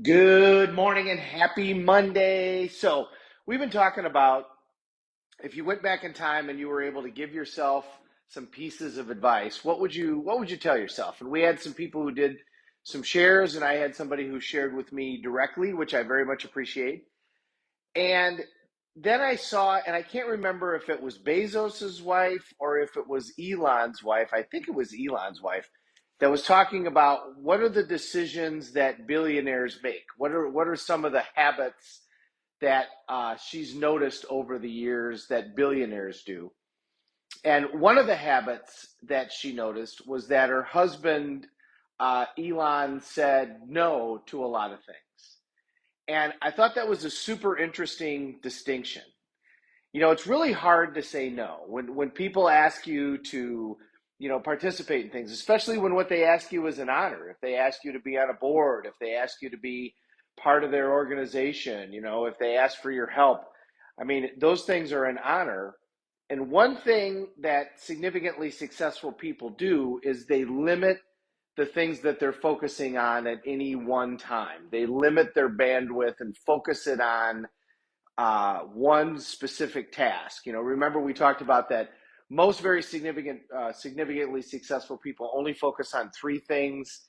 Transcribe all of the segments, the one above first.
Good morning and happy Monday. So, we've been talking about if you went back in time and you were able to give yourself some pieces of advice, what would you tell yourself? And we had some people who did some shares, and I had somebody who shared with me directly, which I very much appreciate. And then I saw, and I can't remember if it was Bezos's wife or if it was Elon's wife. I think it was Elon's wife that was talking about what are the decisions that billionaires make. What are some of the habits that she's noticed over the years that billionaires do. And one of the habits that she noticed was that her husband, Elon, said no to a lot of things. And I thought that was a super interesting distinction. It's really hard to say no when people ask you to, participate in things, especially when what they ask you is an honor. If they ask you to be on a board, if they ask you to be part of their organization, if they ask for your help, I mean, those things are an honor. And one thing that significantly successful people do is they limit the things that they're focusing on at any one time. They limit their bandwidth and focus it on one specific task. Remember we talked about that most very significantly successful people only focus on three things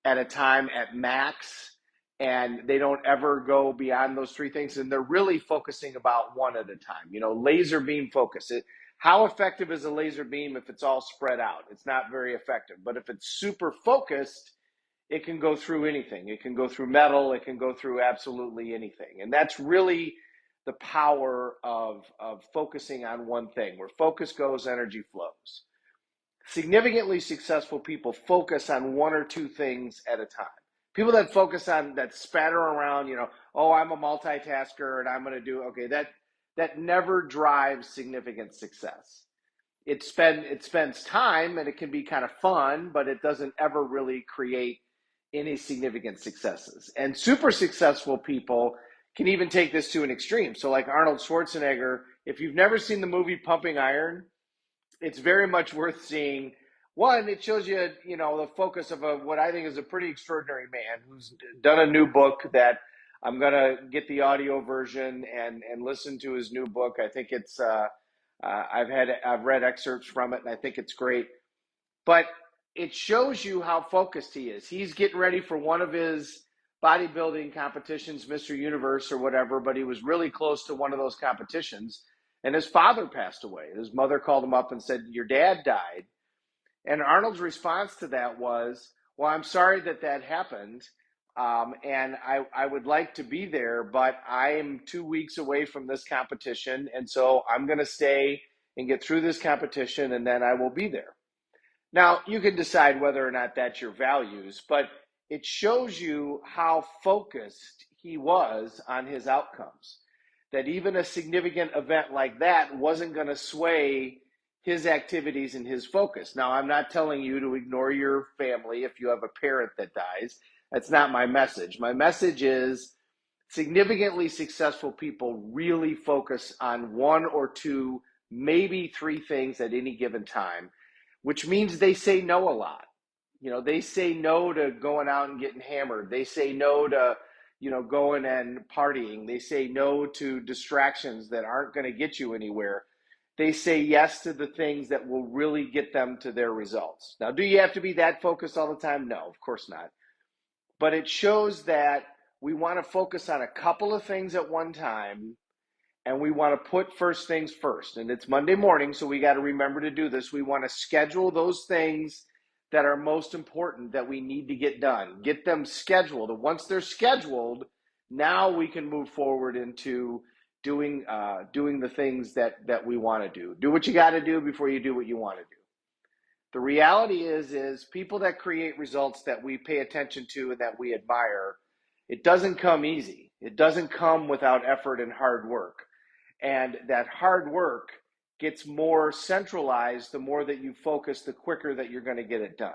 at a time at max, and they don't ever go beyond those three things. And they're really focusing about one at a time. Laser beam focus. How effective is a laser beam if it's all spread out? It's not very effective. But if it's super focused, it can go through anything. It can go through metal. It can go through absolutely anything. And that's really the power of focusing on one thing. Where focus goes, energy flows. Significantly successful people focus on one or two things at a time. People that spatter around, oh, I'm a multitasker and I'm going to do, okay, that never drives significant success. It spends time and it can be kind of fun, but it doesn't ever really create any significant successes. And super successful people can even take this to an extreme. So like Arnold Schwarzenegger, if you've never seen the movie Pumping Iron, it's very much worth seeing. One, it shows you, the focus of what I think is a pretty extraordinary man who's done a new book that I'm gonna get the audio version and listen to his new book. I think it's I've read excerpts from it and I think it's great. But it shows you how focused he is. He's getting ready for one of his bodybuilding competitions, Mr. Universe or whatever, but he was really close to one of those competitions. And his father passed away. His mother called him up and said, "Your dad died." And Arnold's response to that was, "Well, I'm sorry that happened. And I would like to be there, but I'm 2 weeks away from this competition. And so I'm going to stay and get through this competition, and then I will be there." Now, you can decide whether or not that's your values, but it shows you how focused he was on his outcomes. That even a significant event like that wasn't going to sway his activities and his focus. Now, I'm not telling you to ignore your family if you have a parent that dies. That's not my message. My message is significantly successful people really focus on one or two, maybe three things at any given time, which means they say no a lot. They say no to going out and getting hammered. They say no to, going and partying. They say no to distractions that aren't going to get you anywhere. They say yes to the things that will really get them to their results. Now, do you have to be that focused all the time? No, of course not. But it shows that we want to focus on a couple of things at one time, and we want to put first things first. And it's Monday morning, so we got to remember to do this. We want to schedule those things that are most important that we need to get done. Get them scheduled. And once they're scheduled, now we can move forward into doing the things that we want to do. Do what you got to do before you do what you want to do. The reality is people that create results that we pay attention to and that we admire, it doesn't come easy. It doesn't come without effort and hard work. And that hard work gets more centralized the more that you focus, the quicker that you're going to get it done.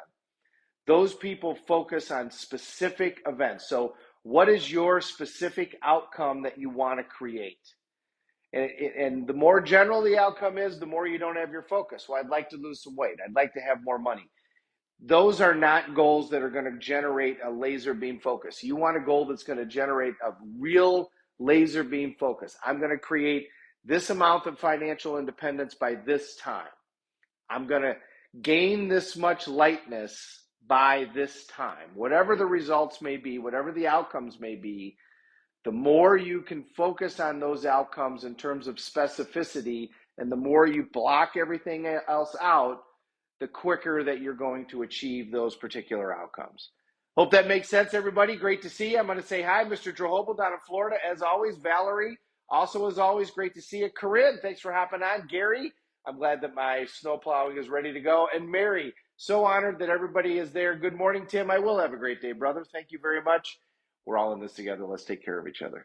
Those people focus on specific events. So what is your specific outcome that you want to create? And the more general the outcome is, the more you don't have your focus. Well, I'd like to lose some weight. I'd like to have more money. those are not goals that are going to generate a laser beam focus. You want a goal that's going to generate a real laser beam focus. I'm going to create this amount of financial independence by this time. I'm going to gain this much lightness by this time. Whatever the results may be, whatever the outcomes may be, the more you can focus on those outcomes in terms of specificity, and the more you block everything else out, the quicker that you're going to achieve those particular outcomes. Hope that makes sense, everybody. Great to see you. I'm going to say hi, Mr. Drehobel down in Florida. As always, Valerie, also as always, great to see you. Corinne, thanks for hopping on. Gary, I'm glad that my snow plowing is ready to go. And Mary, so honored that everybody is there. Good morning, Tim. I will have a great day, brother. Thank you very much. We're all in this together. Let's take care of each other.